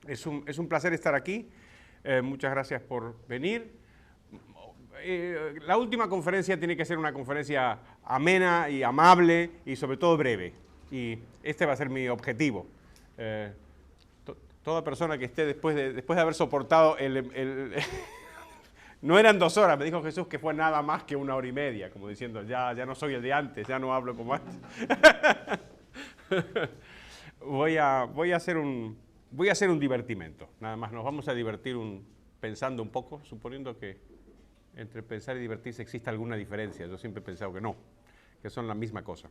Es un placer estar aquí. Muchas gracias por venir. La última conferencia tiene que ser una conferencia amena y amable y sobre todo breve. Y este va a ser mi objetivo. Toda persona que esté después de haber soportado no eran 2 horas, me dijo Jesús que fue nada más que 1 hora y media, como diciendo, ya no soy el de antes, ya no hablo como antes. Voy a hacer un divertimento, nada más. Nos vamos a divertir pensando un poco, suponiendo que entre pensar y divertirse existe alguna diferencia. Yo siempre he pensado que no, que son la misma cosa.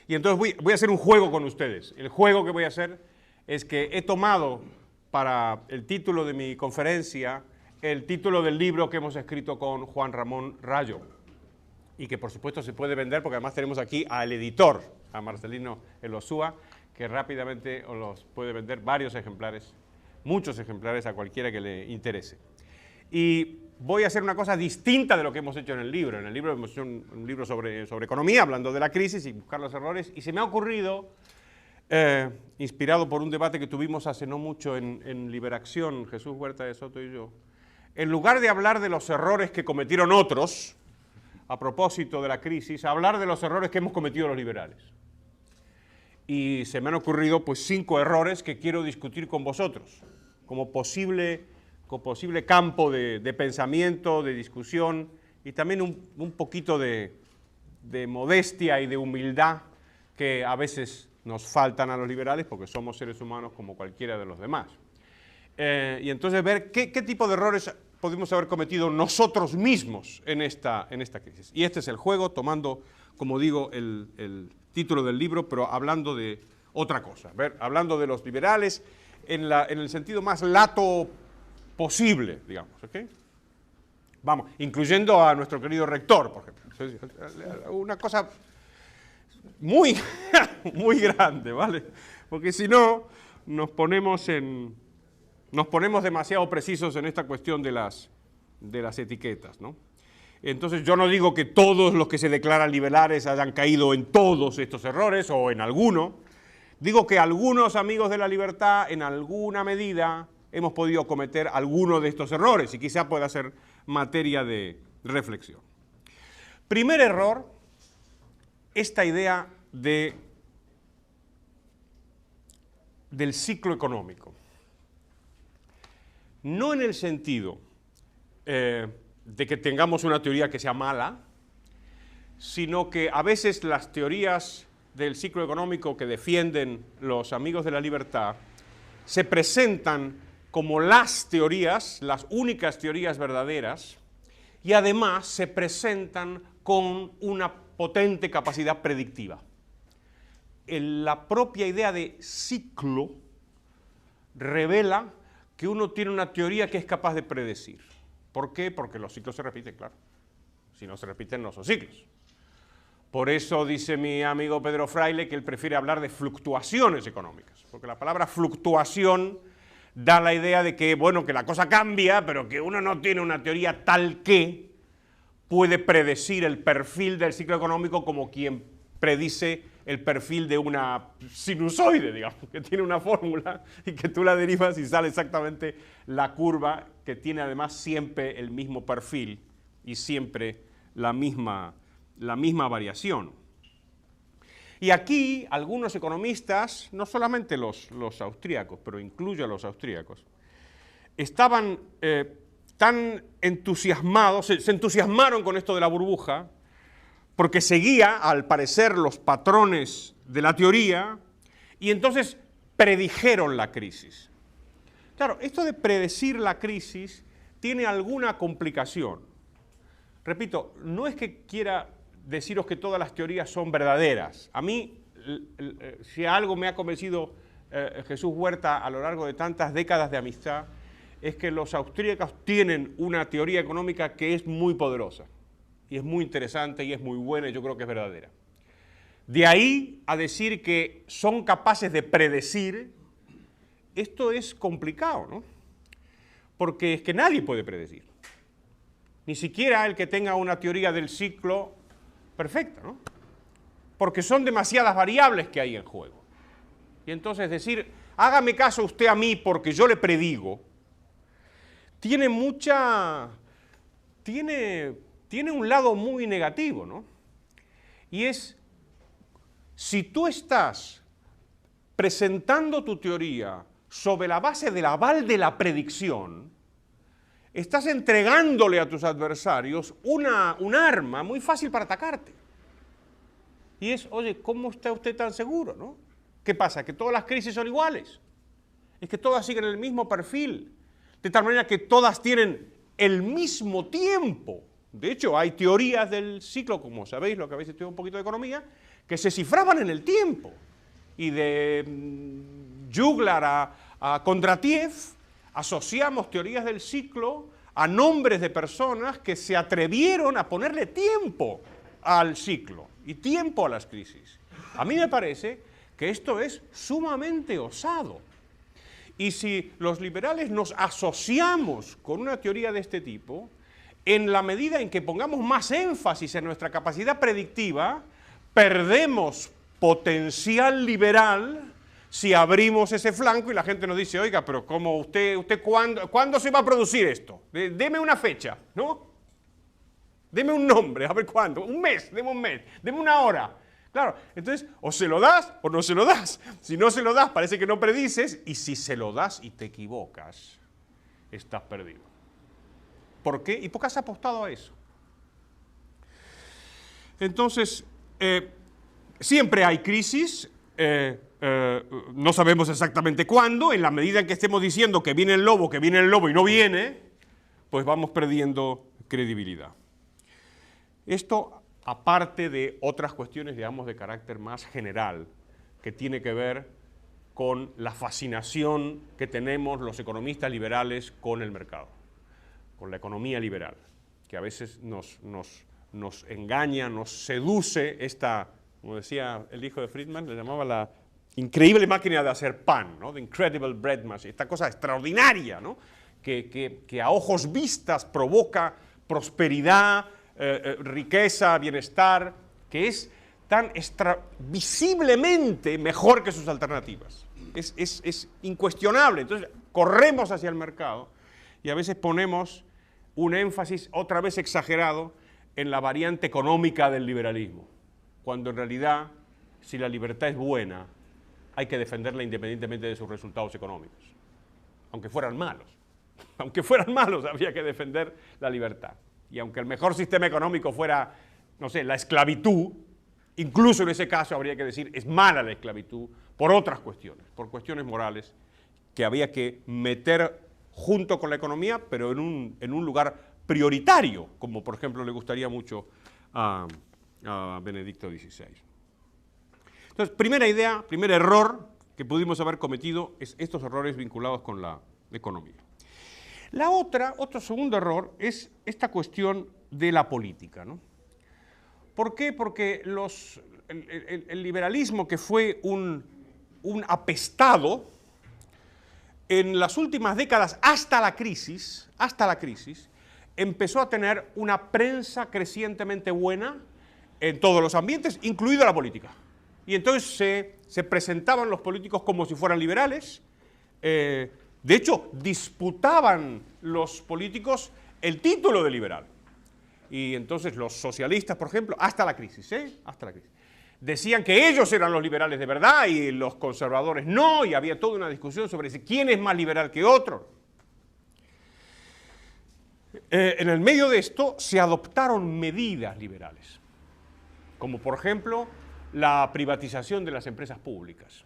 Y entonces voy a hacer un juego con ustedes. El juego que voy a hacer es que he tomado para el título de mi conferencia el título del libro que hemos escrito con Juan Ramón Rayo y que por supuesto se puede vender porque además tenemos aquí al editor, a Marcelino Elosúa, que rápidamente os los puede vender varios ejemplares, muchos ejemplares a cualquiera que le interese. Y voy a hacer una cosa distinta de lo que hemos hecho en el libro. En el libro hemos hecho un libro sobre economía, hablando de la crisis y buscar los errores, y se me ha ocurrido, inspirado por un debate que tuvimos hace no mucho en Liberación, Jesús Huerta de Soto y yo, en lugar de hablar de los errores que cometieron otros, a propósito de la crisis, hablar de los errores que hemos cometido los liberales. Y se me han ocurrido pues 5 errores que quiero discutir con vosotros, como posible campo de pensamiento, de discusión, y también un poquito de modestia y de humildad que a veces nos faltan a los liberales porque somos seres humanos como cualquiera de los demás. Y entonces ver qué tipo de errores podemos haber cometido nosotros mismos en esta crisis. Y este es el juego, tomando, como digo, el título del libro, pero hablando de otra cosa, hablando de los liberales en el sentido más lato posible, digamos, ¿ok? Vamos, incluyendo a nuestro querido rector, por ejemplo. Una cosa muy, muy grande, ¿vale? Porque si no, nos ponemos demasiado precisos en esta cuestión de las etiquetas, ¿no? Entonces yo no digo que todos los que se declaran liberales hayan caído en todos estos errores o en alguno. Digo que algunos amigos de la libertad, en alguna medida, hemos podido cometer alguno de estos errores y quizá pueda ser materia de reflexión. Primer error, esta idea del ciclo económico. No en el sentido de que tengamos una teoría que sea mala, sino que a veces las teorías del ciclo económico que defienden los amigos de la libertad se presentan como las teorías, las únicas teorías verdaderas, y además se presentan con una potente capacidad predictiva. La propia idea de ciclo revela que uno tiene una teoría que es capaz de predecir. ¿Por qué? Porque los ciclos se repiten, claro. Si no se repiten, no son ciclos. Por eso dice mi amigo Pedro Fraile que él prefiere hablar de fluctuaciones económicas, porque la palabra fluctuación da la idea de que, bueno, que la cosa cambia, pero que uno no tiene una teoría tal que puede predecir el perfil del ciclo económico como quien predice el perfil de una sinusoide, digamos, que tiene una fórmula y que tú la derivas y sale exactamente la curva que tiene además siempre el mismo perfil y siempre la misma variación. Y aquí algunos economistas, no solamente los austríacos, pero incluyo a los austríacos, estaban tan entusiasmados, se entusiasmaron con esto de la burbuja, porque seguía, al parecer, los patrones de la teoría, y entonces predijeron la crisis. Claro, esto de predecir la crisis tiene alguna complicación. Repito, no es que quiera deciros que todas las teorías son verdaderas. A mí, si algo me ha convencido Jesús Huerta a lo largo de tantas décadas de amistad, es que los austríacos tienen una teoría económica que es muy poderosa, y es muy interesante, y es muy buena, y yo creo que es verdadera. De ahí a decir que son capaces de predecir, esto es complicado, ¿no? Porque es que nadie puede predecir. Ni siquiera el que tenga una teoría del ciclo perfecta, ¿no? Porque son demasiadas variables que hay en juego. Y entonces decir, hágame caso usted a mí porque yo le predigo, tiene un lado muy negativo, ¿no? Y es, si tú estás presentando tu teoría sobre la base del aval de la predicción, estás entregándole a tus adversarios un arma muy fácil para atacarte. Y es, oye, ¿cómo está usted tan seguro, no? ¿Qué pasa? ¿Que todas las crisis son iguales? Es que todas siguen el mismo perfil, de tal manera que todas tienen el mismo tiempo. De hecho, hay teorías del ciclo, como sabéis, lo que habéis estudiado un poquito de economía, que se cifraban en el tiempo. Y de Juglar a Kondratiev asociamos teorías del ciclo a nombres de personas que se atrevieron a ponerle tiempo al ciclo y tiempo a las crisis. A mí me parece que esto es sumamente osado. Y si los liberales nos asociamos con una teoría de este tipo, en la medida en que pongamos más énfasis en nuestra capacidad predictiva, perdemos potencial liberal si abrimos ese flanco y la gente nos dice, oiga, pero ¿cómo usted ¿cuándo se va a producir esto? Deme una fecha, ¿no? Deme un nombre, a ver cuándo, un mes, deme una hora. Claro, entonces, o se lo das o no se lo das. Si no se lo das, parece que no predices, y si se lo das y te equivocas, estás perdido. ¿Por qué? ¿Y por qué has apostado a eso? Entonces, siempre hay crisis, no sabemos exactamente cuándo, en la medida en que estemos diciendo que viene el lobo y no viene, pues vamos perdiendo credibilidad. Esto aparte de otras cuestiones, digamos, de carácter más general, que tiene que ver con la fascinación que tenemos los economistas liberales con el mercado, con la economía liberal, que a veces nos engaña, nos seduce esta, como decía el hijo de Friedman, le llamaba la increíble máquina de hacer pan, ¿no? The Incredible Bread Machine, esta cosa extraordinaria, ¿no? que a ojos vistas provoca prosperidad, riqueza, bienestar, que es tan visiblemente mejor que sus alternativas. Es incuestionable. Entonces, corremos hacia el mercado y a veces ponemos un énfasis otra vez exagerado en la variante económica del liberalismo, cuando en realidad, si la libertad es buena, hay que defenderla independientemente de sus resultados económicos, aunque fueran malos. Aunque fueran malos, habría que defender la libertad. Y aunque el mejor sistema económico fuera, no sé, la esclavitud, incluso en ese caso habría que decir, es mala la esclavitud por otras cuestiones, por cuestiones morales, que había que meter junto con la economía, pero en un lugar prioritario, como por ejemplo le gustaría mucho a Benedicto XVI. Entonces, primera idea, primer error que pudimos haber cometido es estos errores vinculados con la economía. Otro segundo error es esta cuestión de la política, ¿no? ¿Por qué? Porque el liberalismo, que fue un apestado, en las últimas décadas hasta la crisis, empezó a tener una prensa crecientemente buena en todos los ambientes, incluida la política. Y entonces se presentaban los políticos como si fueran liberales. De hecho, disputaban los políticos el título de liberal. Y entonces los socialistas, por ejemplo, hasta la crisis, decían que ellos eran los liberales de verdad y los conservadores no, y había toda una discusión sobre quién es más liberal que otro. En el medio de esto se adoptaron medidas liberales, como por ejemplo la privatización de las empresas públicas.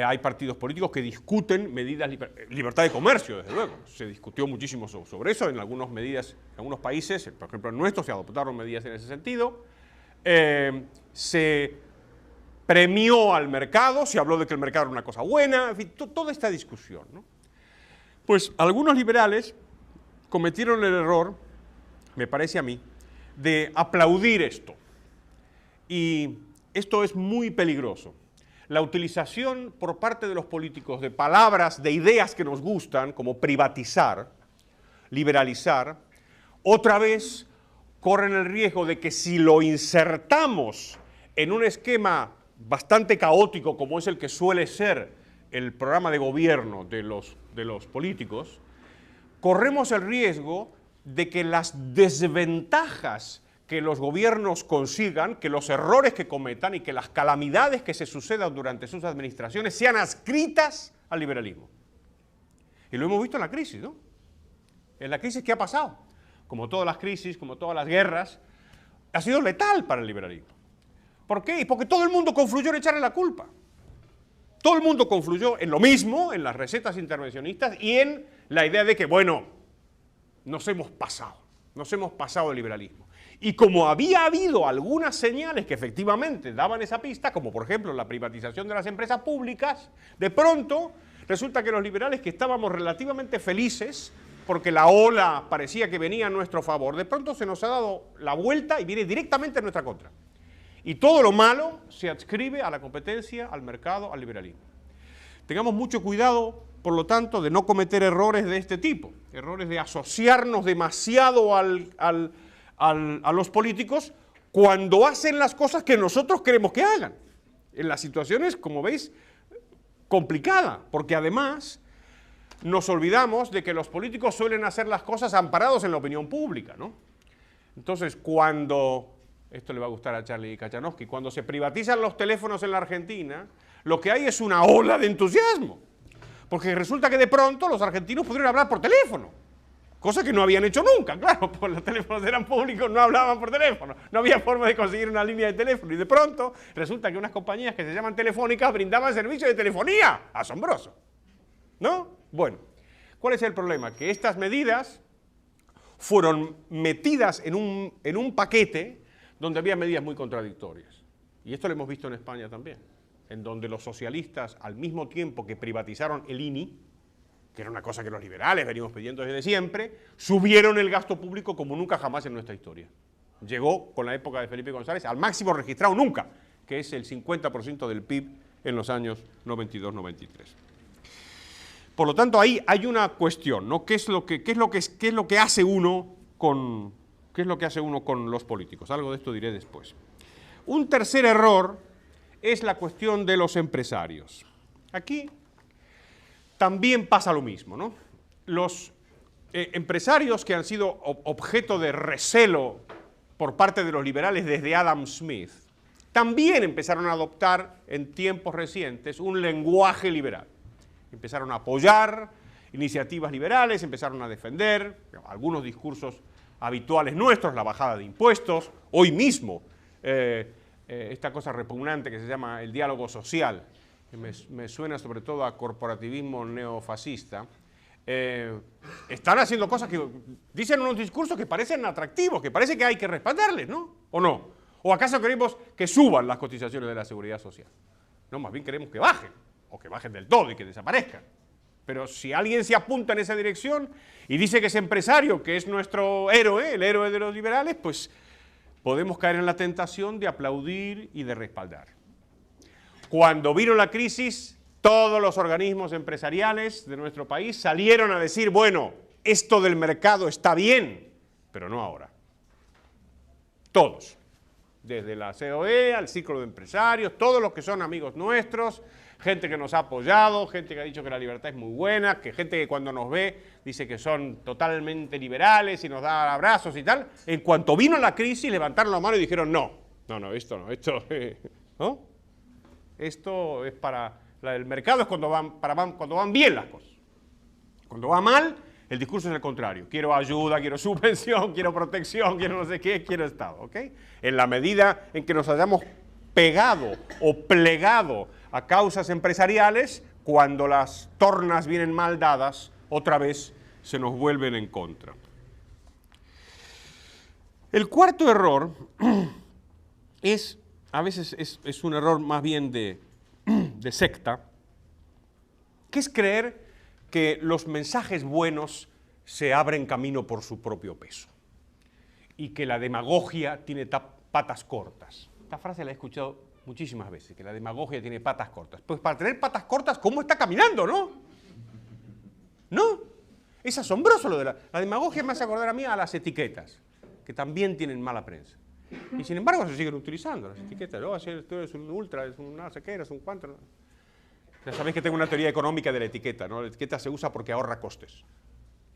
Hay partidos políticos que discuten medidas, libertad de comercio, desde luego. Se discutió muchísimo sobre eso en algunas medidas, en algunos países, por ejemplo en nuestro se adoptaron medidas en ese sentido. Se premió al mercado, se habló de que el mercado era una cosa buena, en fin, toda esta discusión, ¿no? Pues algunos liberales cometieron el error, me parece a mí, de aplaudir esto. Y esto es muy peligroso. La utilización por parte de los políticos de palabras, de ideas que nos gustan, como privatizar, liberalizar, otra vez corren el riesgo de que si lo insertamos en un esquema bastante caótico como es el que suele ser el programa de gobierno de los políticos, corremos el riesgo de que las desventajas que los gobiernos consigan, que los errores que cometan y que las calamidades que se sucedan durante sus administraciones sean adscritas al liberalismo. Y lo hemos visto en la crisis, ¿no? En la crisis, ¿qué ha pasado? Como todas las crisis, como todas las guerras, ha sido letal para el liberalismo. ¿Por qué? Porque todo el mundo confluyó en echarle la culpa. Todo el mundo confluyó en lo mismo, en las recetas intervencionistas y en la idea de que, bueno, nos hemos pasado el liberalismo. Y como había habido algunas señales que efectivamente daban esa pista, como por ejemplo la privatización de las empresas públicas, de pronto resulta que los liberales, que estábamos relativamente felices porque la ola parecía que venía a nuestro favor, de pronto se nos ha dado la vuelta y viene directamente en nuestra contra. Y todo lo malo se adscribe a la competencia, al mercado, al liberalismo. Tengamos mucho cuidado, por lo tanto, de no cometer errores de este tipo, errores de asociarnos demasiado a los políticos cuando hacen las cosas que nosotros queremos que hagan. En las situaciones, como veis, complicadas, porque además nos olvidamos de que los políticos suelen hacer las cosas amparados en la opinión pública, ¿no? Entonces, cuando... Esto le va a gustar a Charlie Kachanowski. Cuando se privatizan los teléfonos en la Argentina, lo que hay es una ola de entusiasmo. Porque resulta que de pronto los argentinos pudieron hablar por teléfono. Cosa que no habían hecho nunca, claro, porque los teléfonos eran públicos, no hablaban por teléfono. No había forma de conseguir una línea de teléfono. Y de pronto resulta que unas compañías que se llaman telefónicas brindaban servicio de telefonía. Asombroso, ¿no? Bueno, ¿cuál es el problema? Que estas medidas fueron metidas en un paquete donde había medidas muy contradictorias. Y esto lo hemos visto en España también, en donde los socialistas, al mismo tiempo que privatizaron el INI, que era una cosa que los liberales venimos pidiendo desde siempre, subieron el gasto público como nunca jamás en nuestra historia. Llegó, con la época de Felipe González, al máximo registrado nunca, que es el 50% del PIB en los años 92-93. Por lo tanto, ahí hay una cuestión, ¿no? ¿Qué es lo que hace uno con los políticos? Algo de esto diré después. Un tercer error es la cuestión de los empresarios. Aquí también pasa lo mismo, ¿no? Los empresarios que han sido objeto de recelo por parte de los liberales desde Adam Smith, también empezaron a adoptar en tiempos recientes un lenguaje liberal. Empezaron a apoyar iniciativas liberales, empezaron a defender algunos discursos habituales nuestros, la bajada de impuestos, hoy mismo esta cosa repugnante que se llama el diálogo social, que me suena sobre todo a corporativismo neofascista. Están haciendo cosas que dicen unos discursos que parecen atractivos, que parece que hay que respaldarles, ¿no? ¿O no? ¿O acaso queremos que suban las cotizaciones de la seguridad social? No, más bien queremos que bajen, o que bajen del todo y que desaparezcan. Pero si alguien se apunta en esa dirección y dice que es empresario, que es nuestro héroe, el héroe de los liberales, pues podemos caer en la tentación de aplaudir y de respaldar. Cuando vino la crisis, todos los organismos empresariales de nuestro país salieron a decir, bueno, esto del mercado está bien, pero no ahora. Todos, desde la COE al Círculo de Empresarios, todos los que son amigos nuestros, gente que nos ha apoyado, gente que ha dicho que la libertad es muy buena, que gente que cuando nos ve dice que son totalmente liberales y nos da abrazos y tal. En cuanto vino la crisis, levantaron la mano y dijeron, no, esto no, ¿no? Esto es para... El mercado es cuando van bien las cosas. Cuando va mal, el discurso es el contrario. Quiero ayuda, quiero subvención, quiero protección, quiero no sé qué, quiero Estado, ¿ok? En la medida en que nos hayamos pegado o plegado a causas empresariales, cuando las tornas vienen mal dadas, otra vez se nos vuelven en contra. El cuarto error a veces es un error más bien de secta, que es creer que los mensajes buenos se abren camino por su propio peso y que la demagogia tiene patas cortas. Esta frase la he escuchado muchísimas veces, que la demagogia tiene patas cortas. Pues para tener patas cortas, ¿cómo está caminando, no? ¿No? Es asombroso lo de la demagogia. Me hace acordar a mí a las etiquetas, que también tienen mala prensa. Y sin embargo se siguen utilizando las etiquetas. Oh, esto es un ultra, es un no sé qué, es un cuánto. Ya sabéis que tengo una teoría económica de la etiqueta, ¿no? La etiqueta se usa porque ahorra costes.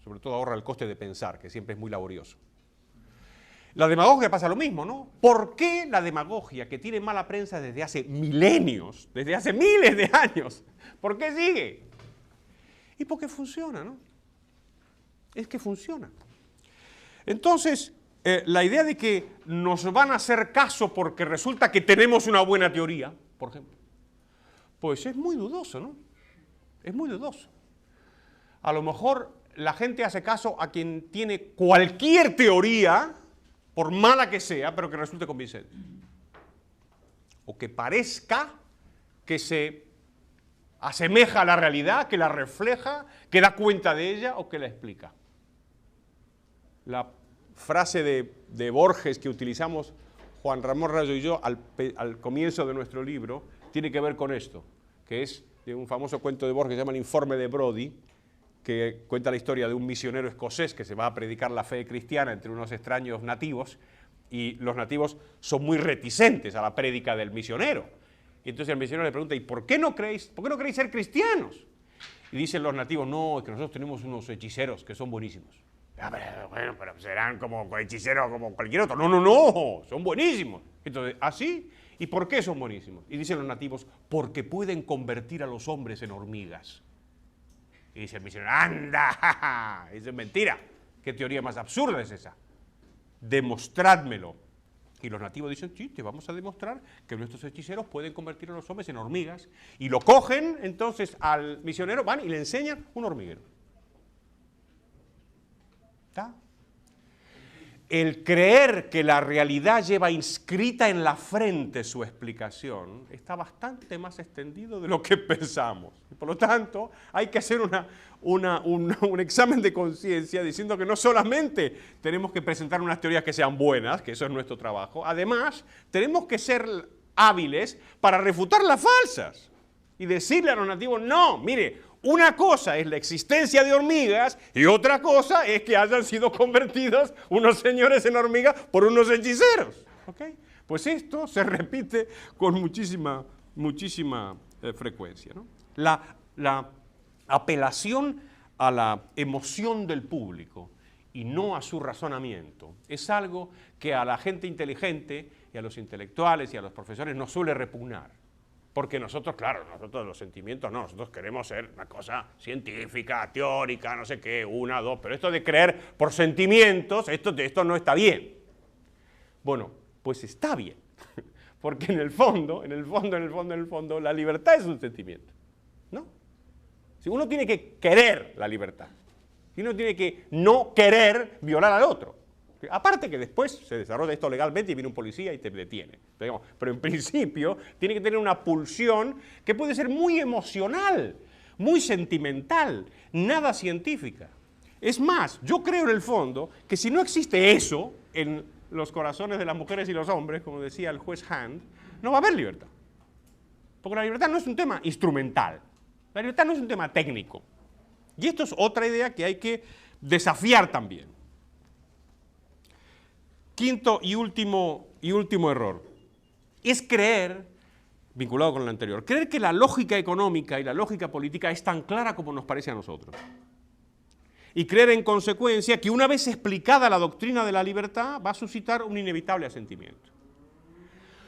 Sobre todo ahorra el coste de pensar, que siempre es muy laborioso. La demagogia pasa lo mismo, ¿no? ¿Por qué la demagogia, que tiene mala prensa desde hace milenios, desde hace miles de años, por qué sigue? Y porque funciona, ¿no? Es que funciona. Entonces, la idea de que nos van a hacer caso porque resulta que tenemos una buena teoría, por ejemplo, pues es muy dudoso, ¿no? Es muy dudoso. A lo mejor la gente hace caso a quien tiene cualquier teoría, por mala que sea, pero que resulte convincente. O que parezca que se asemeja a la realidad, que la refleja, que da cuenta de ella o que la explica. La frase de Borges que utilizamos Juan Ramón Rayo y yo al comienzo de nuestro libro tiene que ver con esto, que es de un famoso cuento de Borges que se llama El informe de Brodie, que cuenta la historia de un misionero escocés que se va a predicar la fe cristiana entre unos extraños nativos, y los nativos son muy reticentes a la prédica del misionero. Y entonces el misionero le pregunta, ¿y por qué no queréis ser cristianos? Y dicen los nativos, no, es que nosotros tenemos unos hechiceros que son buenísimos. Bueno, pero serán como hechiceros como cualquier otro. No, son buenísimos. Entonces, ¿así? ¿Y por qué son buenísimos? Y dicen los nativos, porque pueden convertir a los hombres en hormigas. Y dice el misionero, ¡anda! Eso es mentira. ¿Qué teoría más absurda es esa? Demostrádmelo. Y los nativos dicen, sí, te vamos a demostrar que nuestros hechiceros pueden convertir a los hombres en hormigas. Y lo cogen, entonces, al misionero, van y le enseñan un hormiguero. ¿Está? El creer que la realidad lleva inscrita en la frente su explicación está bastante más extendido de lo que pensamos. Y por lo tanto, hay que hacer un examen de conciencia diciendo que no solamente tenemos que presentar unas teorías que sean buenas, que eso es nuestro trabajo, además tenemos que ser hábiles para refutar las falsas y decirle a los nativos, no, mire, una cosa es la existencia de hormigas y otra cosa es que hayan sido convertidos unos señores en hormigas por unos hechiceros. ¿Okay? Pues esto se repite con muchísima frecuencia, ¿no? La apelación a la emoción del público y no a su razonamiento es algo que a la gente inteligente y a los intelectuales y a los profesores nos suele repugnar. Porque nosotros, claro, nosotros los sentimientos no, nosotros queremos ser una cosa científica, teórica, no sé qué, una, dos, pero esto de creer por sentimientos, esto no está bien. Bueno, pues está bien, porque en el fondo, la libertad es un sentimiento, ¿no? Si uno tiene que querer la libertad, si uno tiene que no querer violar al otro. Aparte que después se desarrolla esto legalmente y viene un policía y te detiene. Pero en principio tiene que tener una pulsión que puede ser muy emocional, muy sentimental, nada científica. Es más, yo creo en el fondo que si no existe eso en los corazones de las mujeres y los hombres, como decía el juez Hand, no va a haber libertad. Porque la libertad no es un tema instrumental, la libertad no es un tema técnico. Y esto es otra idea que hay que desafiar también. Quinto y último error es creer, vinculado con el anterior, creer que la lógica económica y la lógica política es tan clara como nos parece a nosotros. Y creer en consecuencia que una vez explicada la doctrina de la libertad va a suscitar un inevitable asentimiento.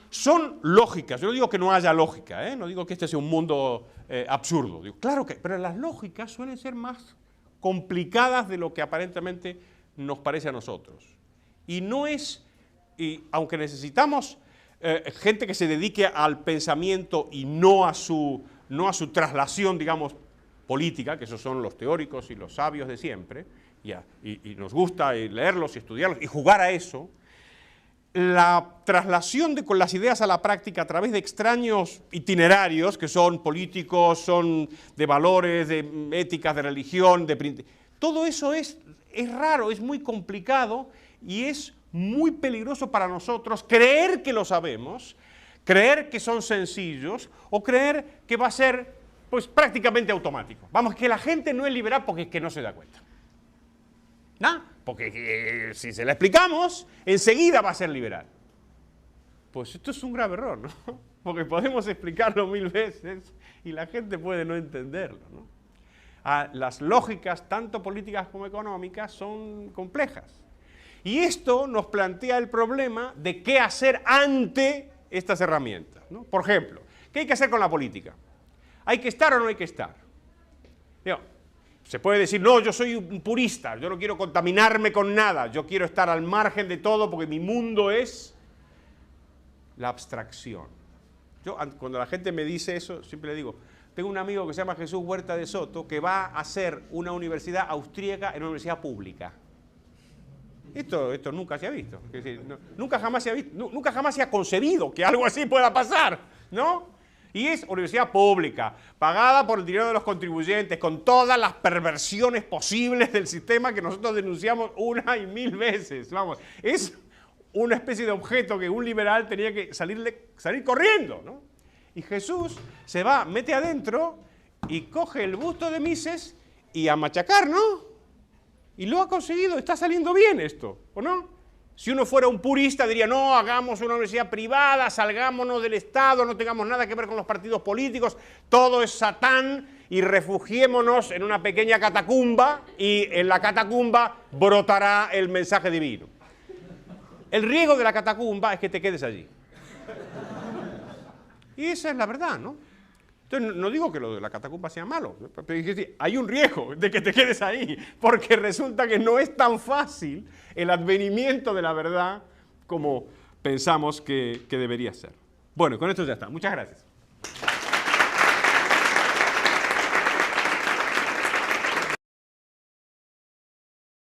Son lógicas, yo no digo que no haya lógica, no digo que este sea un mundo absurdo, digo, claro que, pero las lógicas suelen ser más complicadas de lo que aparentemente nos parece a nosotros. Y no es, aunque necesitamos gente que se dedique al pensamiento y no a su traslación, digamos, política, que esos son los teóricos y los sabios de siempre, y nos gusta leerlos y estudiarlos y jugar a eso, la traslación con las ideas a la práctica a través de extraños itinerarios, que son políticos, son de valores, de éticas, de religión, todo eso es raro, es muy complicado. Y es muy peligroso para nosotros creer que lo sabemos, creer que son sencillos o creer que va a ser pues, prácticamente automático. Vamos, que la gente no es liberal porque es que no se da cuenta. ¿No? Porque si se la explicamos, enseguida va a ser liberal. Pues esto es un grave error, ¿no? Porque podemos explicarlo 1000 veces y la gente puede no entenderlo, ¿no? Las lógicas, tanto políticas como económicas, son complejas. Y esto nos plantea el problema de qué hacer ante estas herramientas, ¿no? Por ejemplo, ¿qué hay que hacer con la política? ¿Hay que estar o no hay que estar? Digo, se puede decir, no, yo soy un purista, yo no quiero contaminarme con nada, yo quiero estar al margen de todo porque mi mundo es la abstracción. Yo, cuando la gente me dice eso, siempre le digo, tengo un amigo que se llama Jesús Huerta de Soto que va a hacer una universidad austríaca en una universidad pública. Esto nunca se ha visto. Es decir, nunca jamás se ha concebido que algo así pueda pasar, ¿no? Y es universidad pública, pagada por el dinero de los contribuyentes, con todas las perversiones posibles del sistema que nosotros denunciamos una y 1000 veces. Vamos, es una especie de objeto que un liberal tenía que salir corriendo, ¿no? Y Jesús se va, mete adentro y coge el busto de Mises y a machacar, ¿no? Y lo ha conseguido, está saliendo bien esto, ¿o no? Si uno fuera un purista diría, no, hagamos una universidad privada, salgámonos del Estado, no tengamos nada que ver con los partidos políticos, todo es Satán y refugiémonos en una pequeña catacumba y en la catacumba brotará el mensaje divino. El riesgo de la catacumba es que te quedes allí. Y esa es la verdad, ¿no? Entonces, no digo que lo de la catacumba sea malo, pero hay un riesgo de que te quedes ahí, porque resulta que no es tan fácil el advenimiento de la verdad como pensamos que debería ser. Bueno, con esto ya está. Muchas gracias.